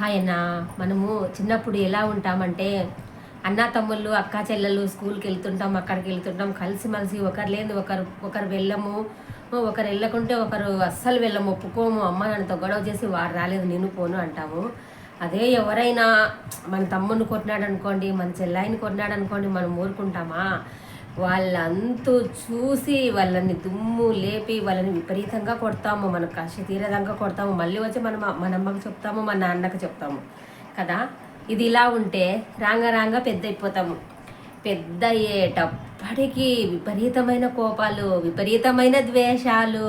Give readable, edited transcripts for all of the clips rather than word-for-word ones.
ఆయన మనము చిన్నప్పుడు ఎలా ఉంటామంటే అన్నా తమ్ముళ్ళు అక్కా చెల్లెళ్ళు స్కూల్కి వెళ్తుంటాం, అక్కడికి వెళ్తుంటాం, కలిసిమెలిసి ఒకరు లేని ఒకరు ఒకరు వెళ్ళము, ఒకరు వెళ్ళకుంటే ఒకరు అస్సలు వెళ్ళము, ఒప్పుకోము. అమ్మ నాన్నతో గొడవ చేసి వారు రాలేదు నేను పోను అంటాము. అదే ఎవరైనా మన తమ్ముడిని కొట్టినాడు అనుకోండి, మన చెల్లాయిని కొట్టినాడు అనుకోండి, మనం ఊరుకుంటామా? వాళ్ళంతూ చూసి వాళ్ళని దుమ్ము లేపి వాళ్ళని విపరీతంగా కొడతాము, మన కష్ట తీరేదాకా కొడతాము, మళ్ళీ వచ్చి మన అమ్మకి చెప్తాము, మన నాన్నకి చెప్తాము కదా. ఇది ఇలా ఉంటే రాంగ పెద్ద అయిపోతాము. పెద్ద అయ్యేటప్పటికీ విపరీతమైన కోపాలు, విపరీతమైన ద్వేషాలు.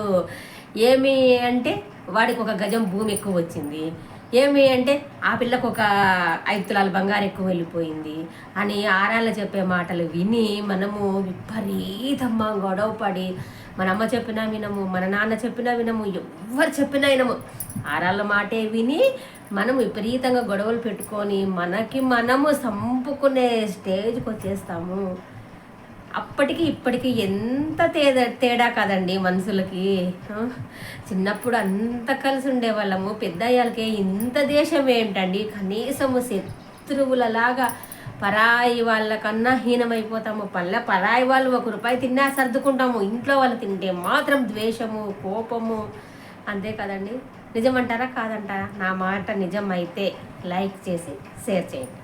ఏమి అంటే వాడికి ఒక గజం భూమి ఎక్కువ వచ్చింది, ఏమి అంటే ఆ పిల్లకు ఒక 5 తులాల బంగారం ఎక్కువ వెళ్ళిపోయింది అని ఆరాళ్ళు చెప్పే మాటలు విని మనము విపరీతంగా గొడవ పడి మన అమ్మ చెప్పినా వినము, మన నాన్న చెప్పినా వినము, ఎవరు చెప్పినా వినము. ఆరాళ్ళ మాటే విని మనం విపరీతంగా గొడవలు పెట్టుకొని మనము సంపుకునే స్టేజ్కి వచ్చేస్తాము. అప్పటికి ఇప్పటికి ఎంత తేడా కదండి మనుషులకి. చిన్నప్పుడు అంత కలిసి ఉండేవాళ్ళము, పెద్ద అయ్యాలకే ఇంత దేశం ఏంటండి. కనీసము శత్రువులలాగా పరాయి వాళ్ళకన్నా హీనమైపోతాము. పరాయి వాళ్ళు ₹1 తిన్నా సర్దుకుంటాము, ఇంట్లో వాళ్ళు తింటే మాత్రం ద్వేషము, కోపము. అంతే కదండి. నిజమంటారా కాదంటారా? నా మాట నిజం అయితే లైక్ చేసి షేర్ చేయండి.